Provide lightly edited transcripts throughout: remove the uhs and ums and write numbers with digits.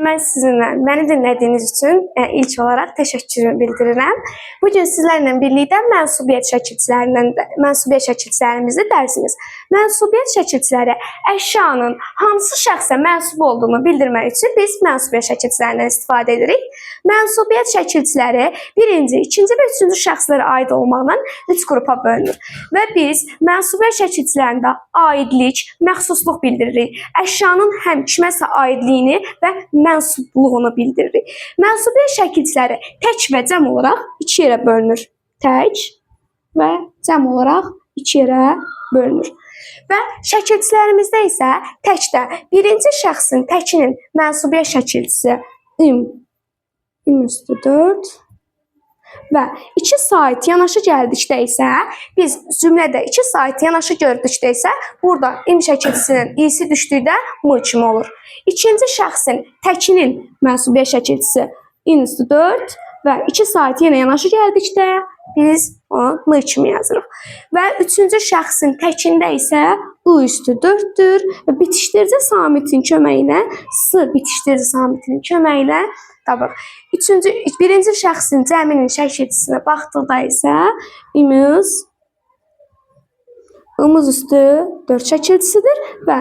Mən sizinlə məni dinlədiyiniz üçün ilk olaraq təşəkkür bildirirəm. Bu gün sizlərlə birlikdə mənsubiyyət şəkilçilərimizdə dərsimiz. Mənsubiyyət şəkilçiləri əşyanın hansı şəxsə mənsub olduğunu bildirmək üçün biz mənsubiyyət şəkilçilərindən istifadə edirik. Mənsubiyyət şəkilçiləri birinci, ikinci və üçüncü şəxslərə aid olmaqla 3 qrupa bölünür. Və biz mənsubiyyət şəkilçilərində aidlik, məxsusluq bildiririk. Əşyanın həm kiməsə aidliyini və mənsubluğunu bildiririk. Mənsubiyyət şəkilçiləri tək və cəm olaraq 2 yerə bölünür. Tək və cəm olaraq 2 yerə bölünür. Və şəkilçilərimizdə isə təkdə birinci şəxsin təkinin mənsubiyyət şəkilçisi im+4 və 2 sait yanaşı gəldikdə isə biz cümlədə 2 sait yanaşı gördükdə isə burada im şəkilçisinin i'si düşdükdə m kimi olur. İkinci şəxsin təkinin mənsubiyyət şəkilçisi in+4 və 2 sait yenə yanaşı gəldikdə biz onu m kimi yazırıq. Və üçüncü şəxsin təkində isə u+4-dür və bitişdirici samitin köməyi ilə s bitişdirici samitinin köməyi ilə tapırıq. Birinci şəxsin cəminin şəkilçisinə baxdıqda isə i+4 şəkilçisidir və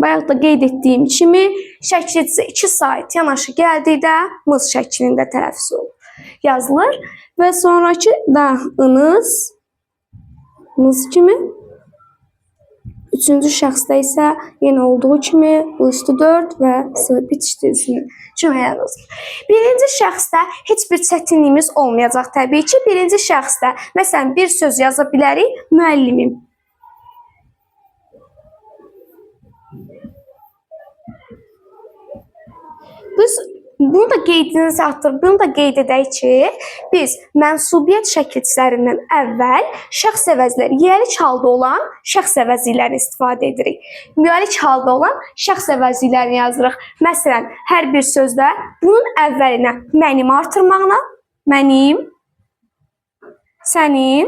bayaq da qeyd etdiyim kimi şəkilçisi 2 sait yanaşı gəldikdə mız şəklində tələffüz olur, yazılır və sonrakı da mız kimi. Üçüncü şəxsdə isə yenə olduğu kimi u+4 və s bitişdiricisinin köməyi yazılır. Birinci şəxsdə heç bir çətinliyimiz olmayacaq təbii ki. Birinci şəxsdə məsələn bir söz yaza bilərik, müəllimim. Bunu da qeyd edək ki, biz mənsubiyyət şəkilçilərindən əvvəl şəxs əvəzləri, yiyəlik halda olan şəxs əvəzliklərini istifadə edirik. Müəllik halda olan şəxs əvəzliklərini yazırıq. Məsələn, hər bir sözdə bunun əvvəlinə mənim artırmaqla, mənim, sənin,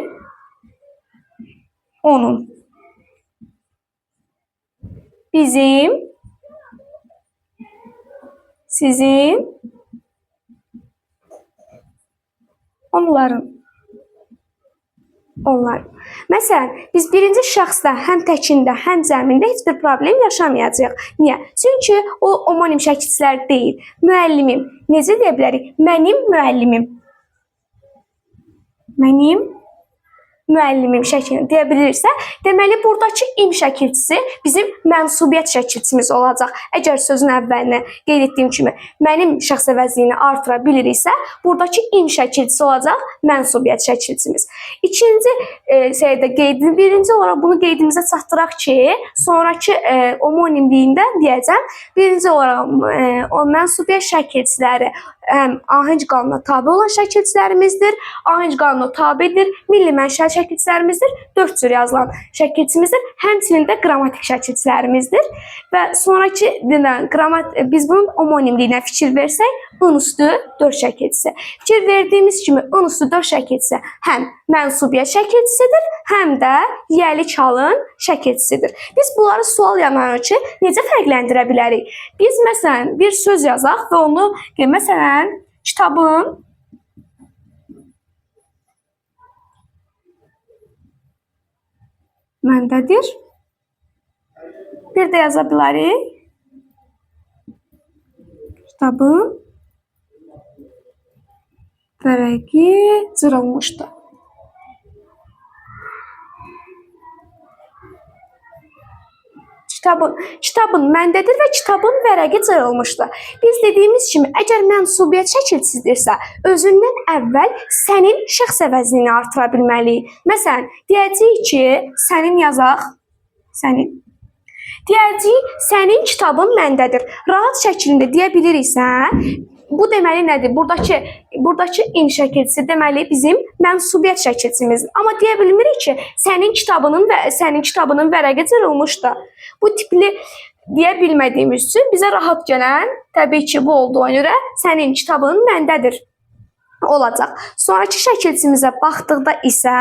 onun, bizim, sizin, onların, onlar. Məsələn, biz birinci şəxsdə həm təkində, həm cəmində heç bir problem yaşamayacağıq. Niyə? Çünki o homonim şəkilçilər deyil. Müəllimim. Necə deyə bilərik? Mənim müəllimim. Mənim müəllimim şəklini deyə bilirsə, deməli buradakı im şəkilçisi bizim mənsubiyyət şəkilçimiz olacaq. Əgər sözün əvvəlinə qeyd etdiyim kimi mənim şəxs əvəzliyini artıra biliriksə, buradakı im şəkilçisi olacaq mənsubiyyət şəkilçimiz. Birinci olaraq bunu qeydimizə çatdıraq ki, sonrakı homonimliyində deyəcəm. Birinci olaraq o mənsubiyyət şəkilçiləri ahəng qanuna tabe olan şəkilçilərimizdir. Ahəng qanuna tabedir. Milli mənşəli şəkilçilərimizdir. 4 cür yazılan şəkilçimizdir. Həmçinin də qrammatik şəkilçilərimizdir. Və sonraki biz bunun homonimliyinə fikir versək, n+4 şəkilçisi. Fikir verdiyimiz kimi n+4 şəkilçisi həm mənsubiyyət şəkilçisidir, həm də yiyəlik halın şəkilçisidir. Biz bunları sual yanaşı necə fərqləndirə bilərik? Biz məsələn bir söz yazaq və onu məsələn kitabın məndədir. Bir də yaza bilərik. Kitabın vərəqi cırılmışdır. Kitabın məndədir və kitabın vərəqi cırılmışdır. Biz dediyimiz kimi, əgər mənsubiyyət şəkilçisidirsə, özündən əvvəl sənin şəxs əvəzliyini artıra bilməliyik. Məsələn, deyəcəyik ki, sənin yazaq, sənin. Deyəcəyik, sənin kitabın məndədir. Rahat şəklində deyə biliriksə, bu deməli nədir? Buradakı in şəkilçisi deməli bizim mənsubiyyət şəkilçimizdir. Amma deyə bilmirik ki, sənin kitabının vərəqi cırılmışdır. Bu tipli deyə bilmədiyimiz üçün bizə rahat gələn, təbii ki, bu olduğuna görə sənin kitabın məndədir olacaq. Sonrakı şəkilçimizə baxdıqda isə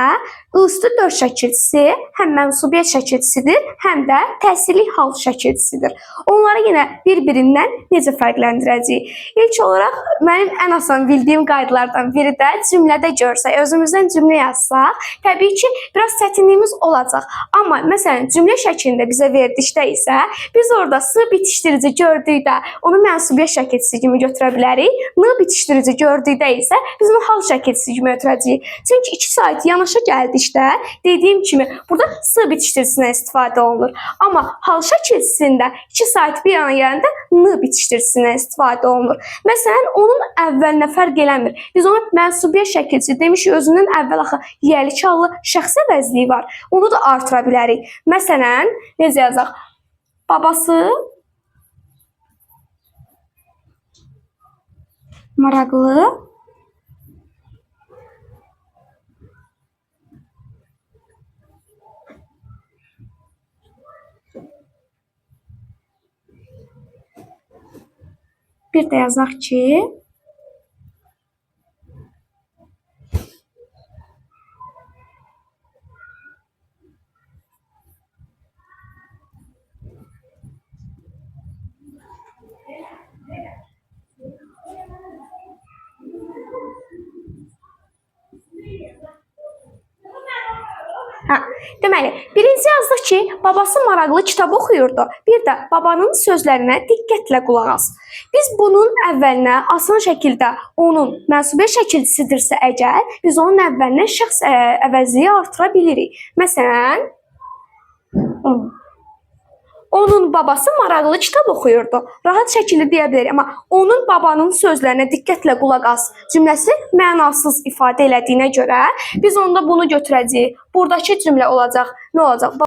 ıstı 4 şəkilçisi həm mənsubiyyət şəkilçisidir, həm də təsirli hal şəkilçisidir. Onları yenə bir-birindən necə fərqləndirəcəyik? İlk olaraq mənim ən asan bildiyim qaydalardan biri də cümlədə görsək, özümüzdən cümlə yazsaq, təbii ki, biraz çətinliyimiz olacaq. Amma məsələn, cümlə şəklində bizə verdikdə isə biz orada s bitişdirici gördükdə onu mənsubiyyət şəkilçisi kimi götürə bilərik. N bitişdirici gördükdə isə biz onu hal şəkilçisi kimi ötürəcəyik. Çünki iki sayt yanaşa gəldikdə, dediyim kimi, burada s bitişdiricisindən istifadə olunur. Amma hal şəkilçisində iki sayt bir yana gələndə n bitişdiricisindən istifadə olunur. Məsələn, onun əvvəlinə fərq eləmir. Biz ona mənsubiyyət şəkilçisi demişik, özündən əvvəl axı yiyəlik hallı şəxs əvəzliyi var. Onu da artıra bilərik. Məsələn, necə yazaq? Babası maraqlı bir də yazaq ki, deməli, birinci yazdıq ki, babası maraqlı kitab oxuyurdu. Bir də babanın sözlərinə diqqətlə qulaq as. Biz bunun əvvəlinə asan şəkildə onun mənsubiyyət şəkilçisidirsə əgər, biz onun əvvəlinə şəxs əvəzliyi artıra bilirik. Məsələn, onun babası maraqlı kitab oxuyurdu. Rahat şəkildə deyə bilərik, amma onun babanın sözlərinə diqqətlə qulaq as cümləsi mənasız ifadə elədiyinə görə biz onda bunu götürəcəyik. Buradakı cümlə olacaq, nə olacaq?